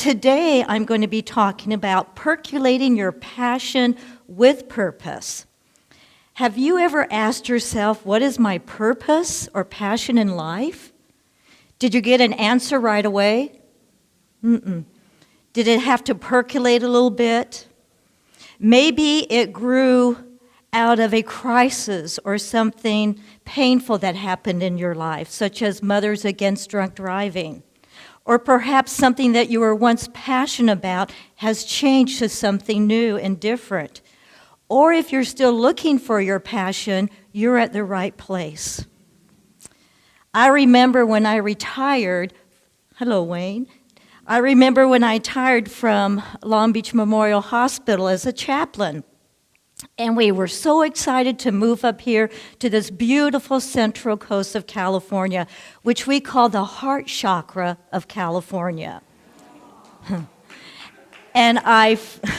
Today, I'm going to be talking about percolating your passion with purpose. Have you ever asked yourself, what is my purpose or passion in life? Did you get an answer right away? Did it have to percolate a little bit? Maybe it grew out of a crisis or something painful that happened in your life, such as Mothers Against Drunk Driving. Or perhaps something that you were once passionate about has changed to something new and different. Or if you're still looking for your passion, you're at the right place. I remember when I retired, hello Wayne, I remember when I retired from Long Beach Memorial Hospital as a chaplain. And we were so excited to move up here to this beautiful central coast of California, which we call the heart chakra of California. And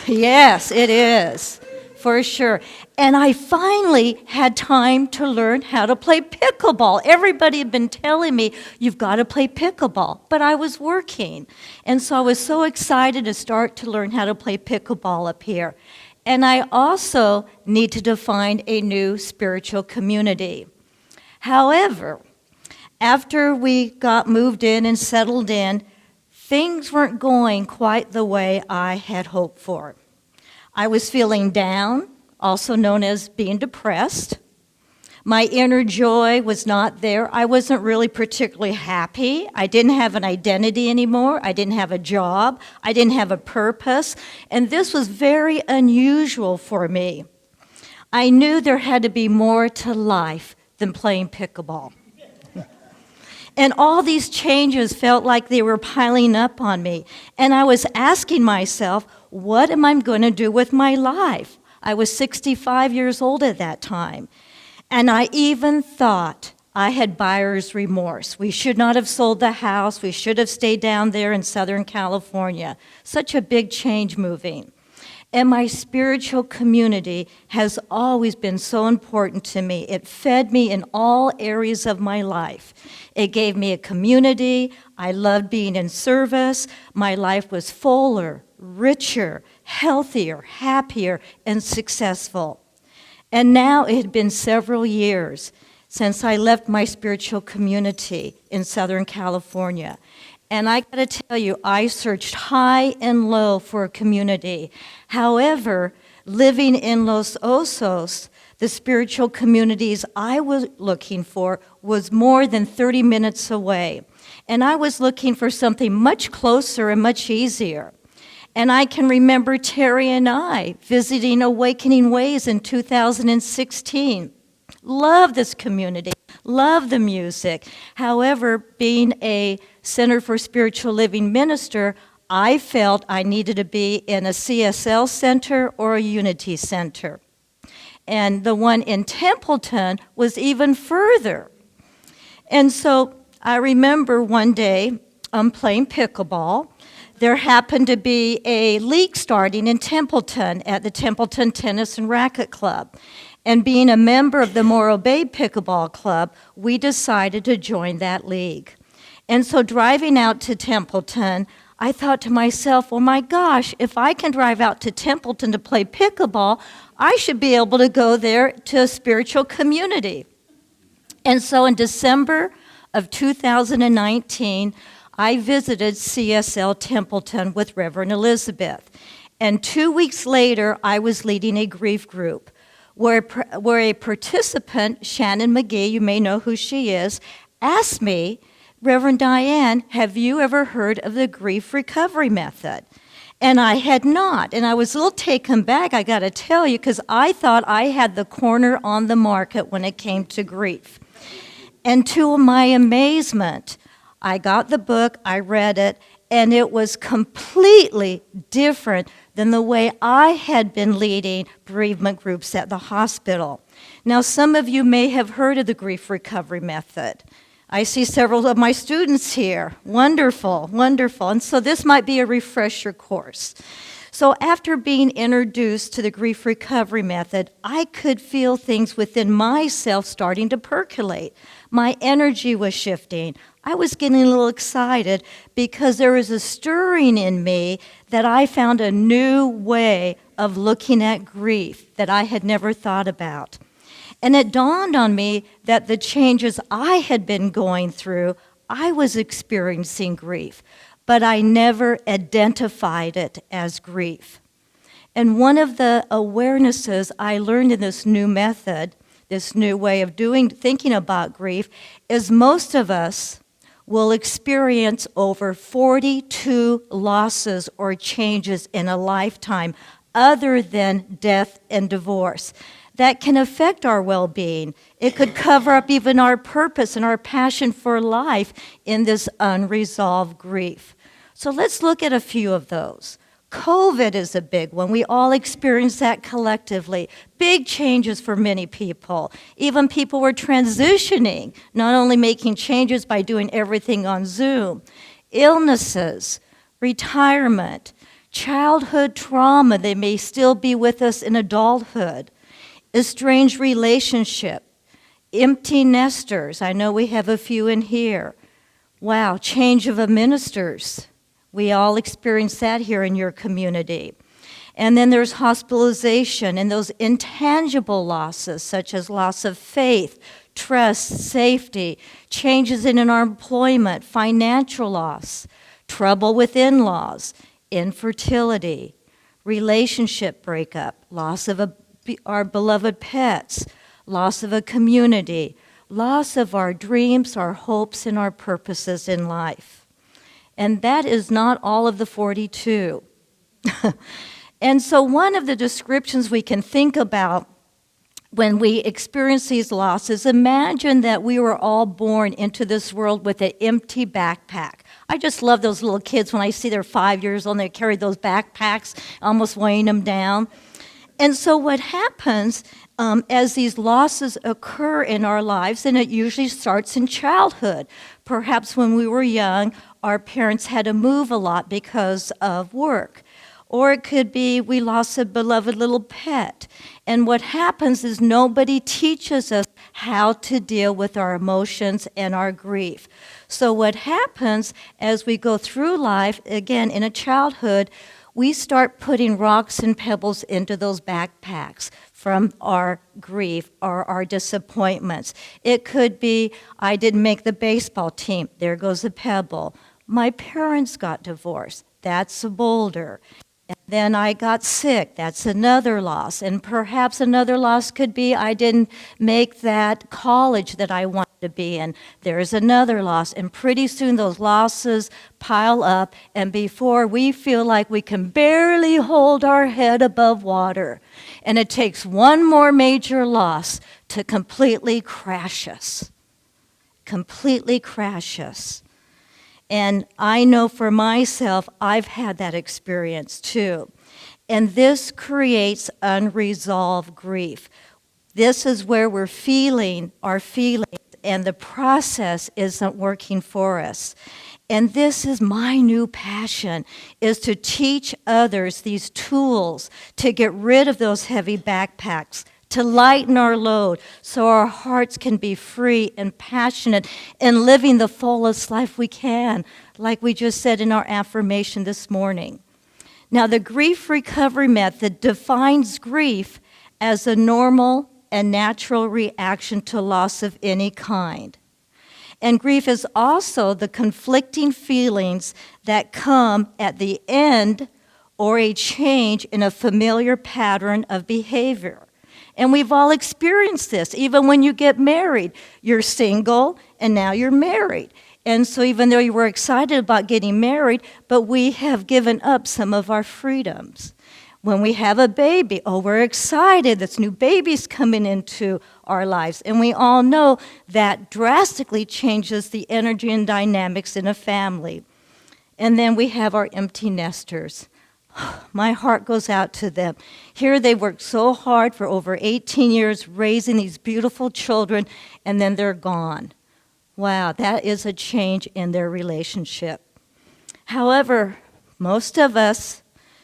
yes, it is, for sure. And I finally had time to learn how to play pickleball. Everybody had been telling me, you've got to play pickleball, but I was working. And so I was so excited to start to learn how to play pickleball up here. And I also need to define a new spiritual community. However, after we got moved in and settled in, things weren't going quite the way I had hoped for. I was feeling down, also known as being depressed. My inner joy was not there. I wasn't really particularly happy. I didn't have an identity anymore. I didn't have a job. I didn't have a purpose. And this was very unusual for me. I knew there had to be more to life than playing pickleball. And all these changes felt like they were piling up on me. And I was asking myself, what am I going to do with my life? I was 65 years old at that time. And I even thought I had buyer's remorse. We should not have sold the house. We should have stayed down there in Southern California. Such a big change moving. And my spiritual community has always been so important to me. It fed me in all areas of my life. It gave me a community. I loved being in service. My life was fuller, richer, healthier, happier, and successful. And now it had been several years since I left my spiritual community in Southern California. And I got to tell you, I searched high and low for a community. However, living in Los Osos, the spiritual communities I was looking for was more than 30 minutes away. And I was looking for something much closer and much easier. And I can remember Terry and I visiting Awakening Ways in 2016. Love this community, love the music. However, being a Center for Spiritual Living minister, I felt I needed to be in a CSL center or a Unity center. And the one in Templeton was even further. And so I remember one day I'm playing pickleball. There happened to be a league starting in Templeton at the Templeton Tennis and Racket Club. And being a member of the Morro Bay Pickleball Club, we decided to join that league. And so driving out to Templeton, I thought to myself, well, my gosh, if I can drive out to Templeton to play pickleball, I should be able to go there to a spiritual community. And so in December of 2019, I visited CSL Templeton with Reverend Elizabeth. And 2 weeks later, I was leading a grief group where a participant, Shannon McGee, you may know who she is, asked me, Reverend Diann, have you ever heard of the grief recovery method? And I had not. And I was a little taken back, I got to tell you, because I thought I had the corner on the market when it came to grief. And to my amazement, I got the book, I read it, and it was completely different than the way I had been leading bereavement groups at the hospital. Now, some of you may have heard of the grief recovery method. I see several of my students here. Wonderful, wonderful. And so this might be a refresher course. So after being introduced to the grief recovery method, I could feel things within myself starting to percolate. My energy was shifting. I was getting a little excited because there was a stirring in me that I found a new way of looking at grief that I had never thought about. And it dawned on me that the changes I had been going through, I was experiencing grief, but I never identified it as grief. And one of the awarenesses I learned in this new method, this new way of thinking about grief, is most of us will experience over 42 losses or changes in a lifetime other than death and divorce. That can affect our well-being. It could cover up even our purpose and our passion for life in this unresolved grief. So let's look at a few of those. COVID is a big one. We all experience that collectively. Big changes for many people. Even people were transitioning, not only making changes by doing everything on Zoom. Illnesses, retirement, childhood trauma, they may still be with us in adulthood. Estranged relationship, empty nesters. I know we have a few in here. Wow, change of ministers. We all experience that here in your community. And then there's hospitalization and those intangible losses, such as loss of faith, trust, safety, changes in our employment, financial loss, trouble with in-laws, infertility, relationship breakup, loss of our beloved pets, loss of a community, loss of our dreams, our hopes, and our purposes in life. And that is not all of the 42. And so one of the descriptions we can think about when we experience these losses, imagine that we were all born into this world with an empty backpack. I just love those little kids when I see they're 5 years old and they carry those backpacks, almost weighing them down. And so what happens as these losses occur in our lives, and it usually starts in childhood. Perhaps when we were young, our parents had to move a lot because of work. Or it could be we lost a beloved little pet. And what happens is nobody teaches us how to deal with our emotions and our grief. So what happens as we go through life, again, in a childhood, we start putting rocks and pebbles into those backpacks from our grief or our disappointments. It could be, I didn't make the baseball team. There goes a pebble. My parents got divorced. That's a boulder. And then I got sick. That's another loss. And perhaps another loss could be I didn't make that college that I wanted to be in. There's another loss. And pretty soon those losses pile up. And before we feel like we can barely hold our head above water. And it takes one more major loss to completely crash us. Completely crash us. And I know for myself, I've had that experience too. And this creates unresolved grief. This is where we're feeling our feelings, and the process isn't working for us. And this is my new passion, is to teach others these tools to get rid of those heavy backpacks, to lighten our load so our hearts can be free and passionate and living the fullest life we can, like we just said in our affirmation this morning. Now, the grief recovery method defines grief as a normal and natural reaction to loss of any kind. And grief is also the conflicting feelings that come at the end or a change in a familiar pattern of behavior. And we've all experienced this. Even when you get married, you're single and now you're married. And so even though you were excited about getting married, but we have given up some of our freedoms. When we have a baby, oh, we're excited. This new baby's coming into our lives. And we all know that drastically changes the energy and dynamics in a family. And then we have our empty nesters. My heart goes out to them. Here they worked so hard for over 18 years raising these beautiful children, and then they're gone. Wow, that is a change in their relationship. However, most of us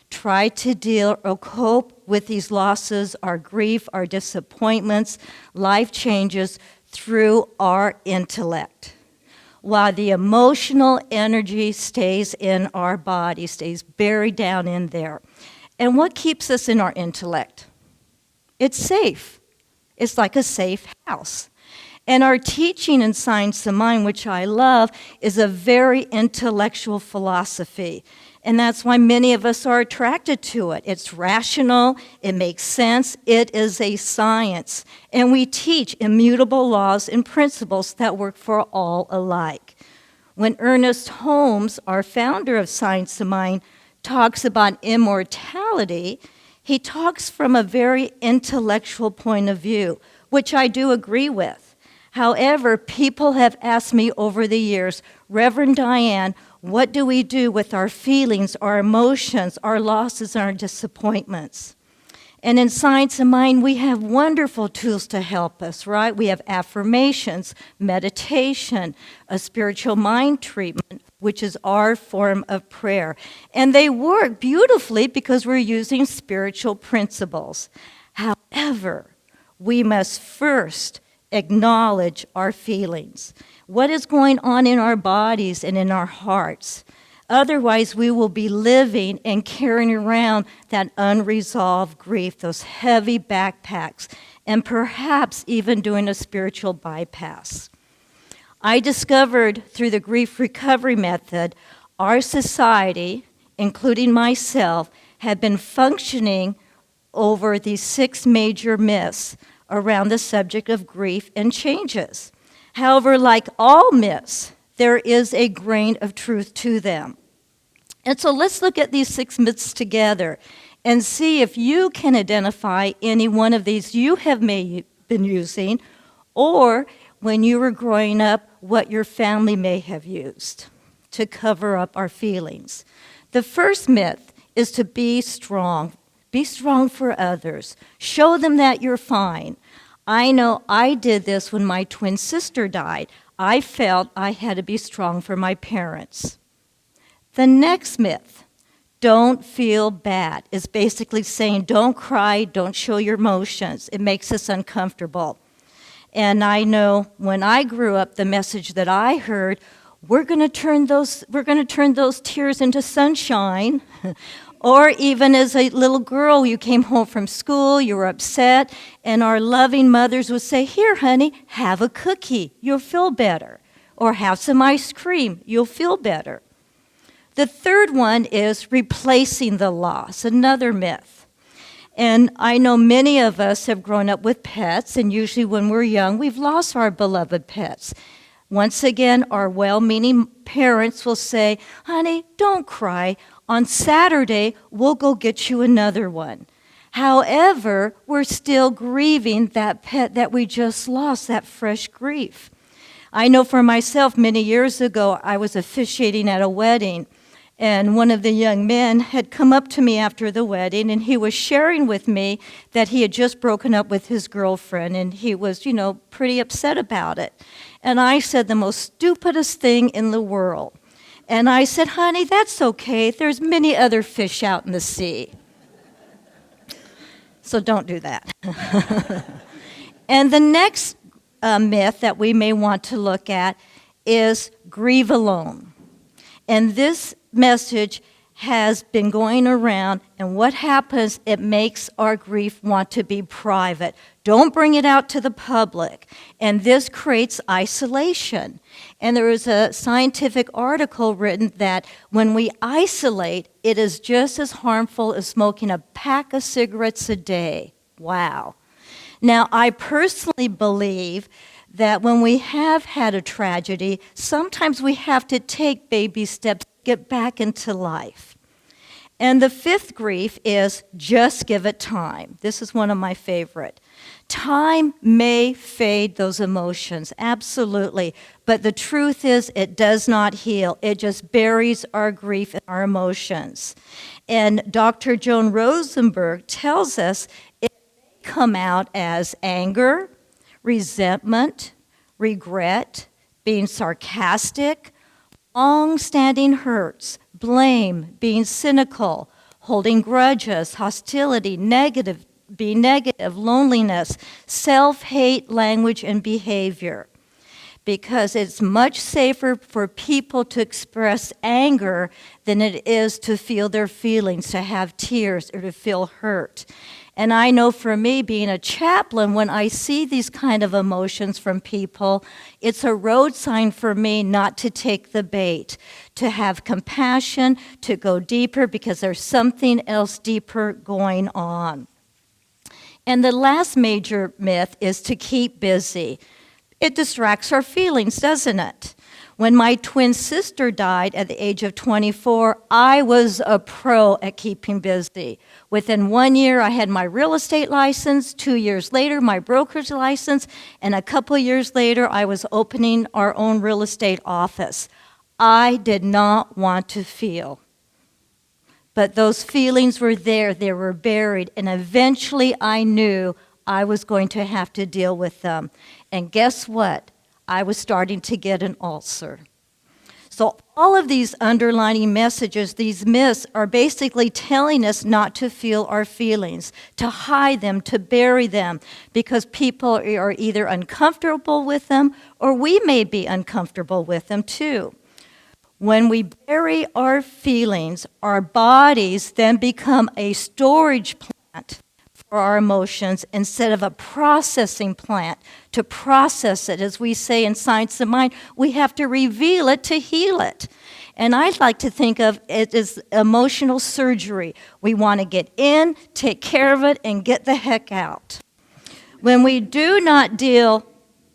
try to deal or cope with these losses, our grief, our disappointments, life changes through our intellect. while the emotional energy stays in our body, stays buried down in there. And what keeps us in our intellect? It's safe. It's like a safe house. And our teaching in Science of Mind, which I love, is a very intellectual philosophy. And that's why many of us are attracted to it. It's rational, it makes sense, it is a science. And we teach immutable laws and principles that work for all alike. When Ernest Holmes, our founder of Science of Mind, talks about immortality, he talks from a very intellectual point of view, which I do agree with. However, people have asked me over the years, Reverend Diann, what do we do with our feelings, our emotions, our losses, and our disappointments? And in Science of Mind, we have wonderful tools to help us, right? We have affirmations, meditation, a spiritual mind treatment, which is our form of prayer. And they work beautifully because we're using spiritual principles. However, we must first acknowledge our feelings. What is going on in our bodies and in our hearts? Otherwise, we will be living and carrying around that unresolved grief, those heavy backpacks, and perhaps even doing a spiritual bypass. I discovered through the grief recovery method, our society, including myself, had been functioning over these 6 major myths around the subject of grief and changes. However, like all myths, there is a grain of truth to them. And so let's look at these 6 myths together and see if you can identify any one of these you have been using, or when you were growing up, what your family may have used to cover up our feelings. The first myth is to be strong. Be strong for others. Show them that you're fine. I know I did this when my twin sister died. I felt I had to be strong for my parents. The next myth, don't feel bad, is basically saying don't cry, don't show your emotions. It makes us uncomfortable. And I know when I grew up, the message that I heard, we're going to turn those tears into sunshine. Or even as a little girl, you came home from school, you were upset, and our loving mothers would say, here, honey, have a cookie, you'll feel better. Or have some ice cream, you'll feel better. The third one is replacing the loss, another myth. And I know many of us have grown up with pets, and usually when we're young, we've lost our beloved pets. Once again, our well-meaning parents will say, honey, don't cry. On Saturday, we'll go get you another one. However, we're still grieving that pet that we just lost, that fresh grief. I know for myself, many years ago, I was officiating at a wedding, and one of the young men had come up to me after the wedding, and he was sharing with me that he had just broken up with his girlfriend, and he was, pretty upset about it. And I said the most stupidest thing in the world. And I said, honey, that's okay. There's many other fish out in the sea. So don't do that. And the next myth that we may want to look at is grieve alone. And this message has been going around, and what happens, it makes our grief want to be private. Don't bring it out to the public. And this creates isolation. And there is a scientific article written that when we isolate, it is just as harmful as smoking a pack of cigarettes a day. Wow. Now, I personally believe that when we have had a tragedy, sometimes we have to take baby steps to get back into life. And the fifth grief is just give it time. This is one of my favorite. Time may fade those emotions, absolutely. But the truth is it does not heal. It just buries our grief and our emotions. And Dr. Joan Rosenberg tells us it may come out as anger, resentment, regret, being sarcastic, long-standing hurts, blame, being cynical, holding grudges, hostility, being negative, loneliness, self-hate, language, and behavior. because it's much safer for people to express anger than it is to feel their feelings, to have tears, or to feel hurt. And I know for me, being a chaplain, when I see these kind of emotions from people, it's a road sign for me not to take the bait, to have compassion, to go deeper, because there's something else deeper going on. And the last major myth is to keep busy. It distracts our feelings, doesn't it? When my twin sister died at the age of 24, I was a pro at keeping busy. Within 1 year, I had my real estate license. 2 years later, my broker's license. And a couple years later, I was opening our own real estate office. I did not want to feel. But those feelings were there. They were buried. And eventually, I knew I was going to have to deal with them. And guess what? I was starting to get an ulcer. So all of these underlining messages, these myths, are basically telling us not to feel our feelings, to hide them, to bury them, because people are either uncomfortable with them, or we may be uncomfortable with them too. When we bury our feelings, our bodies then become a storage plant for our emotions instead of a processing plant to process it. As we say in Science of Mind, we have to reveal it to heal it. And I like to think of it as emotional surgery. We want to get in, take care of it, and get the heck out. When we do not deal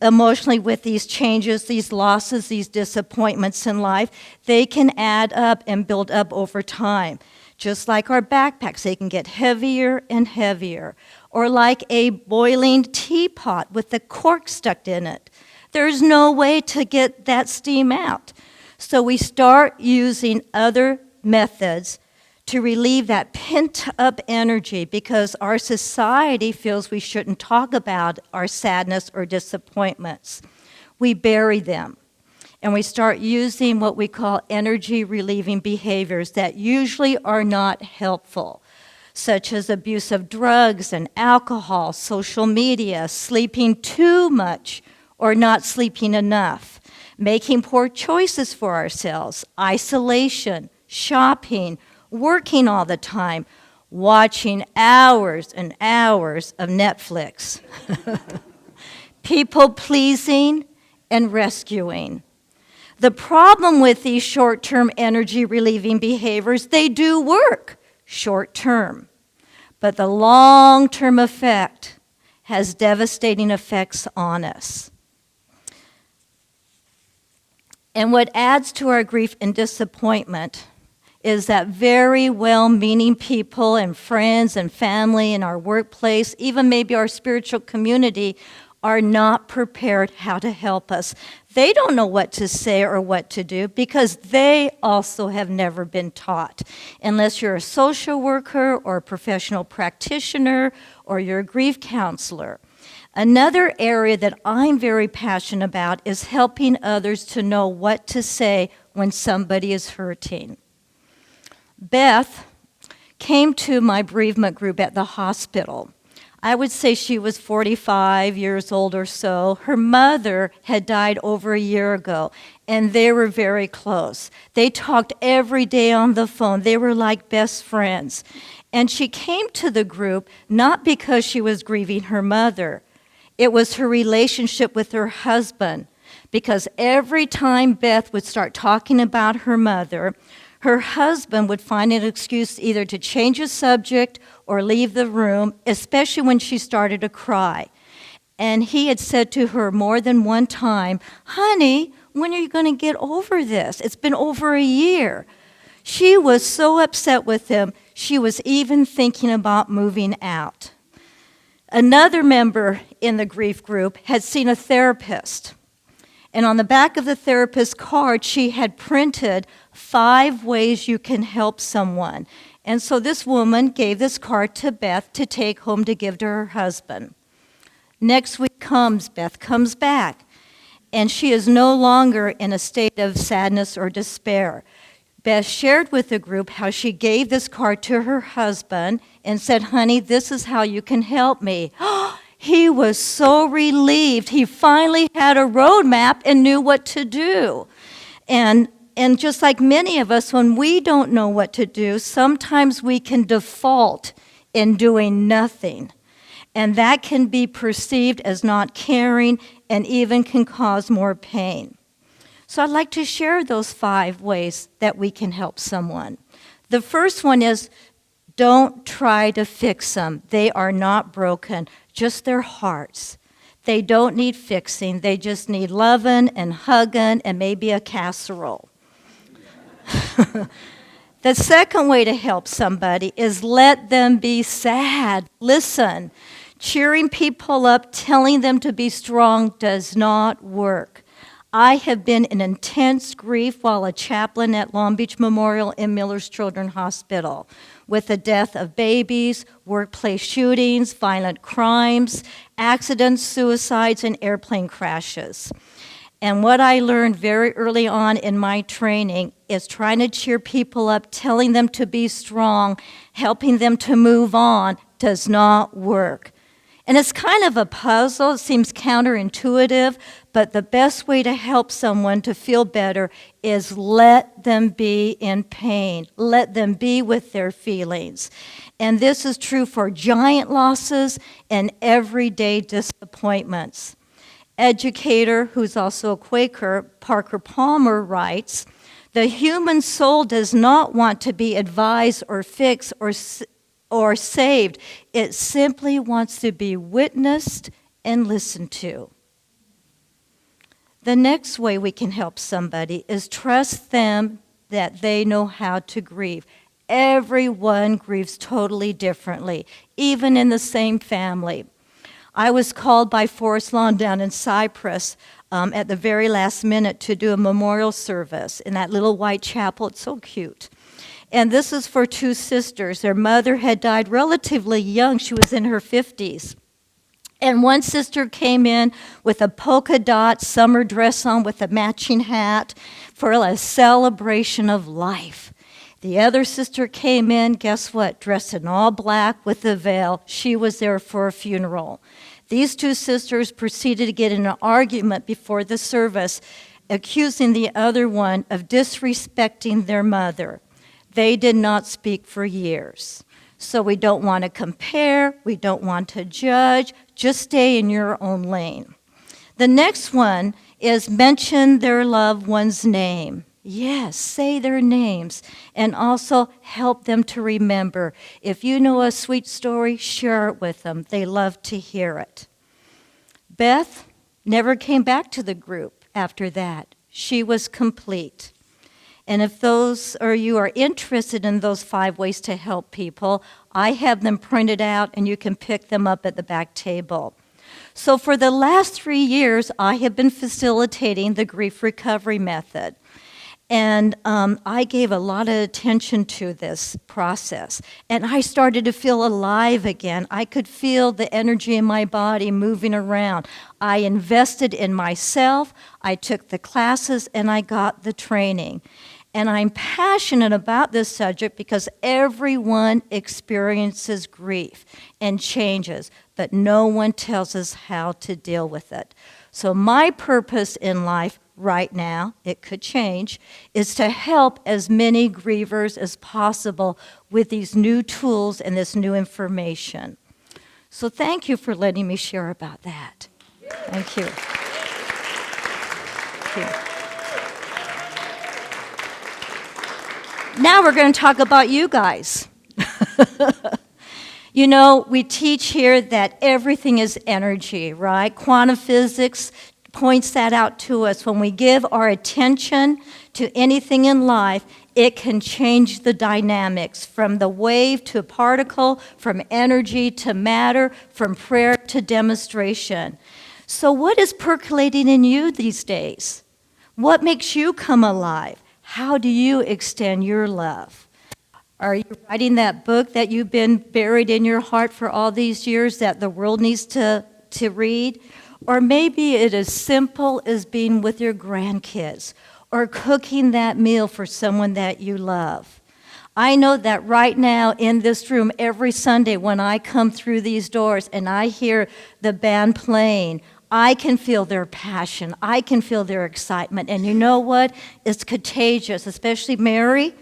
emotionally with these changes, these losses, these disappointments in life, they can add up and build up over time. Just like our backpacks, they can get heavier and heavier. Or like a boiling teapot with the cork stuck in it. There's no way to get that steam out. So we start using other methods to relieve that pent-up energy, because our society feels we shouldn't talk about our sadness or disappointments. We bury them. And we start using what we call energy-relieving behaviors that usually are not helpful, such as abuse of drugs and alcohol, social media, sleeping too much or not sleeping enough, making poor choices for ourselves, isolation, shopping, working all the time, watching hours and hours of Netflix, people-pleasing, and rescuing. The problem with these short-term energy-relieving behaviors, they do work short-term, but the long-term effect has devastating effects on us. And what adds to our grief and disappointment is that very well-meaning people and friends and family in our workplace, even maybe our spiritual community, are not prepared how to help us. They don't know what to say or what to do because they also have never been taught. Unless you're a social worker or a professional practitioner or you're a grief counselor. Another area that I'm very passionate about is helping others to know what to say when somebody is hurting. Beth came to my bereavement group at the hospital. I would say she was 45 years old or so. Her mother had died over a year ago, and they were very close. They talked every day on the phone. They were like best friends. And she came to the group not because she was grieving her mother. It was her relationship with her husband, because every time Beth would start talking about her mother, her husband would find an excuse either to change the subject or leave the room, especially when she started to cry. And he had said to her more than one time, "Honey, when are you going to get over this? It's been over a year." She was so upset with him, she was even thinking about moving out. Another member in the grief group had seen a therapist. And on the back of the therapist's card, she had printed 5 ways you can help someone. And so this woman gave this card to Beth to take home to give to her husband. Next week comes, Beth comes back, and she is no longer in a state of sadness or despair. Beth shared with the group how she gave this card to her husband and said, "Honey, this is how you can help me." He was so relieved. He finally had a roadmap and knew what to do. And just like many of us, when we don't know what to do, sometimes we can default in doing nothing. And that can be perceived as not caring and even can cause more pain. So I'd like to share those 5 ways that we can help someone. The first one is, don't try to fix them. They are not broken, just their hearts. They don't need fixing. They just need loving and hugging and maybe a casserole. The second way to help somebody is let them be sad. Listen, cheering people up, telling them to be strong does not work. I have been in intense grief while a chaplain at Long Beach Memorial and Miller's Children's Hospital with the death of babies, workplace shootings, violent crimes, accidents, suicides, and airplane crashes. And what I learned very early on in my training is trying to cheer people up, telling them to be strong, helping them to move on does not work. And it's kind of a puzzle. It seems counterintuitive, but the best way to help someone to feel better is let them be in pain. Let them be with their feelings. And this is true for giant losses and everyday disappointments. Educator, who's also a Quaker, Parker Palmer, writes, "The human soul does not want to be advised or fixed or saved. It simply wants to be witnessed and listened to." The next way we can help somebody is trust them that they know how to grieve. Everyone grieves totally differently, even in the same family. I was called by Forest Lawn down in Cyprus at the very last minute to do a memorial service in that little white chapel. It's so cute. And this is for 2 sisters. Their mother had died relatively young. She was in her 50s. And one sister came in with a polka dot summer dress on with a matching hat for a celebration of life. The other sister came in, guess what, dressed in all black with a veil. She was there for a funeral. These 2 sisters proceeded to get in an argument before the service, accusing the other one of disrespecting their mother. They did not speak for years. So we don't want to compare, we don't want to judge, just stay in your own lane. The next one is mention their loved one's name. Yes, say their names, and also help them to remember. If you know a sweet story, share it with them. They love to hear it. Beth never came back to the group after that. She was complete. And if those or you are interested in those 5 ways to help people, I have them printed out and you can pick them up at the back table. So for the last 3 years, I have been facilitating the grief recovery method. And I gave a lot of attention to this process. And I started to feel alive again. I could feel the energy in my body moving around. I invested in myself, I took the classes, and I got the training. And I'm passionate about this subject because everyone experiences grief and changes, but no one tells us how to deal with it. So my purpose in life right now, it could change, is to help as many grievers as possible with these new tools and this new information. So thank you for letting me share about that. Thank you. Thank you. Now we're going to talk about you guys. You know, we teach here that everything is energy, right? Quantum physics points that out to us. When we give our attention to anything in life, it can change the dynamics from the wave to particle, from energy to matter, from prayer to demonstration. So what is percolating in you these days? What makes you come alive? How do you extend your love? Are you writing that book that you've been buried in your heart for all these years that the world needs to read? Or maybe it is simple as being with your grandkids or cooking that meal for someone that you love. I know that right now in this room, every Sunday when I come through these doors and I hear the band playing, I can feel their passion. I can feel their excitement. And you know what? It's contagious, especially Mary.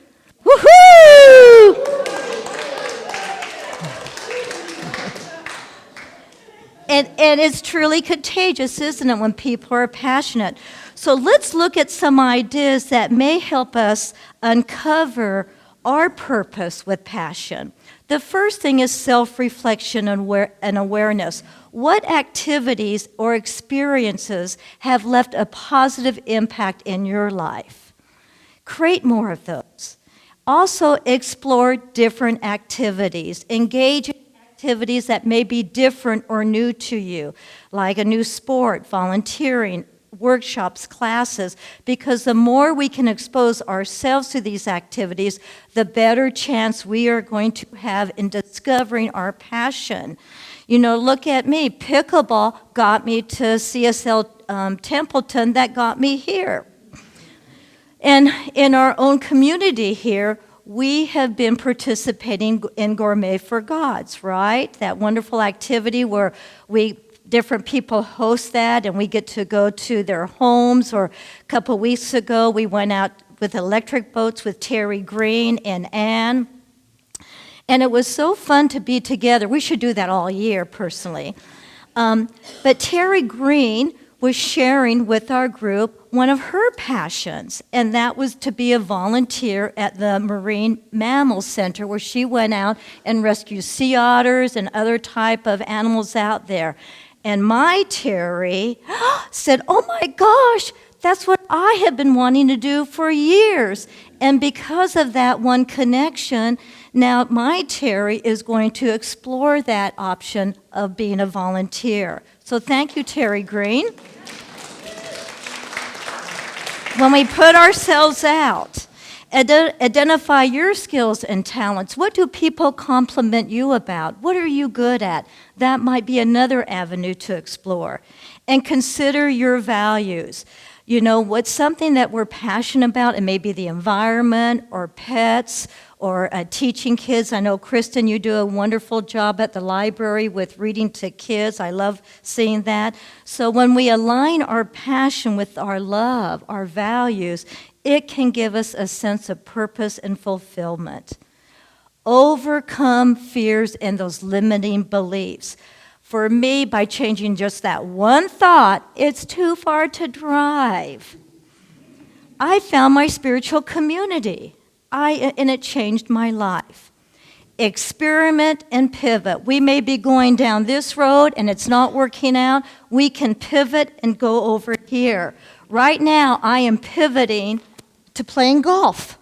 Woohoo! And it's truly contagious, isn't it, when people are passionate? So let's look at some ideas that may help us uncover our purpose with passion. The first thing is self-reflection and awareness. What activities or experiences have left a positive impact in your life? Create more of those. Also, explore different activities. Engage in activities that may be different or new to you, like a new sport, volunteering, workshops, classes, because the more we can expose ourselves to these activities, the better chance we are going to have in discovering our passion. You know, look at me. Pickleball got me to CSL Templeton, that got me here. And in our own community here, we have been participating in Gourmet for Gods, right? That wonderful activity where different people host that, and we get to go to their homes. Or a couple weeks ago, we went out with electric boats with Terry Green and Ann. And it was so fun to be together. We should do that all year, personally. But Terry Green was sharing with our group one of her passions, and that was to be a volunteer at the Marine Mammal Center, where she went out and rescued sea otters and other type of animals out there. And my Terry said, "Oh my gosh, that's what I have been wanting to do for years." And because of that one connection, now my Terry is going to explore that option of being a volunteer. So thank you, Terry Green. When we put ourselves out, identify your skills and talents. What do people compliment you about? What are you good at? That might be another avenue to explore. And consider your values. You know, what's something that we're passionate about? It may be the environment or pets or teaching kids. I know, Kristen, you do a wonderful job at the library with reading to kids. I love seeing that. So when we align our passion with our love, our values, it can give us a sense of purpose and fulfillment. Overcome fears and those limiting beliefs. For me, by changing just that one thought, it's too far to drive, I found my spiritual community. And it changed my life. Experiment and pivot. We may be going down this road and it's not working out. We can pivot and go over here. Right now, I am pivoting to playing golf.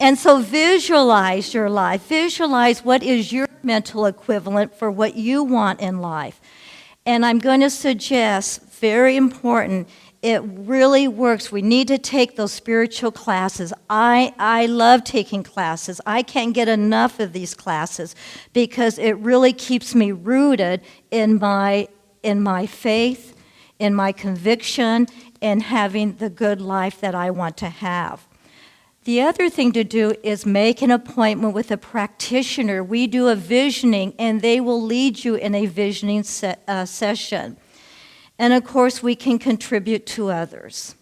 And so visualize your life. Visualize what is your mental equivalent for what you want in life. And I'm going to suggest, very important, it really works. We need to take those spiritual classes. I love taking classes. I can't get enough of these classes because it really keeps me rooted in my faith, in my conviction, in having the good life that I want to have. The other thing to do is make an appointment with a practitioner. We do a visioning, and they will lead you in a visioning session. And of course, we can contribute to others.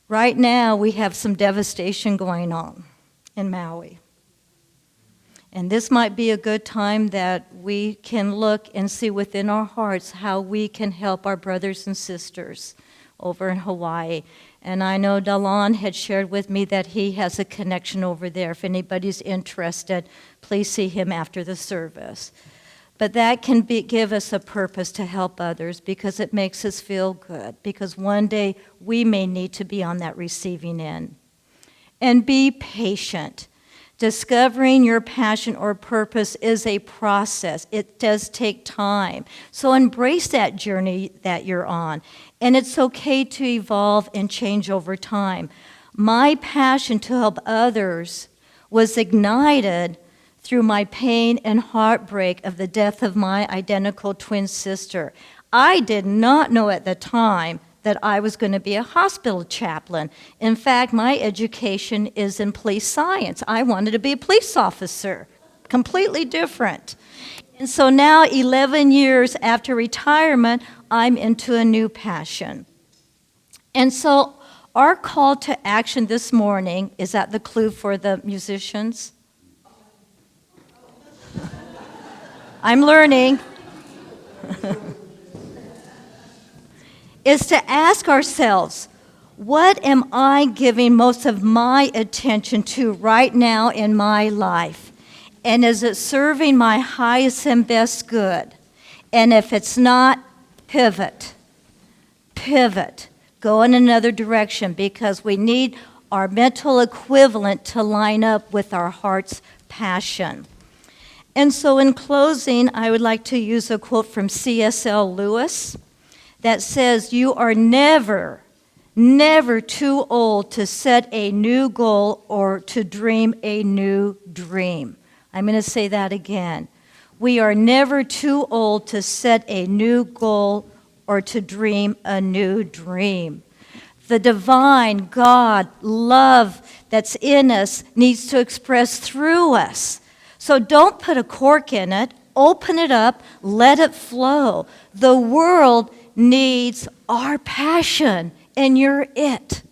Right now, we have some devastation going on in Maui. And this might be a good time that we can look and see within our hearts how we can help our brothers and sisters over in Hawaii. And I know Dalan had shared with me that he has a connection over there. If anybody's interested, please see him after the service. But that can give us a purpose to help others because it makes us feel good, because one day we may need to be on that receiving end. And be patient. Discovering your passion or purpose is a process. It does take time. So embrace that journey that you're on. And it's okay to evolve and change over time. My passion to help others was ignited through my pain and heartbreak of the death of my identical twin sister. I did not know at the time that I was going to be a hospital chaplain. In fact, my education is in police science. I wanted to be a police officer, completely different. And so now, 11 years after retirement, I'm into a new passion. And so our call to action this morning, is that the clue for the musicians? I'm learning. Is to ask ourselves, what am I giving most of my attention to right now in my life? And is it serving my highest and best good? And if it's not, pivot. Pivot. Go in another direction, because we need our mental equivalent to line up with our heart's passion. And so in closing, I would like to use a quote from C.S.L. Lewis that says, "You are never, never too old to set a new goal or to dream a new dream." I'm going to say that again. We are never too old to set a new goal or to dream a new dream. The divine God love that's in us needs to express through us. So don't put a cork in it. Open it up. Let it flow. The world needs our passion, and you're it.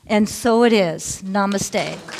And so it is. Namaste.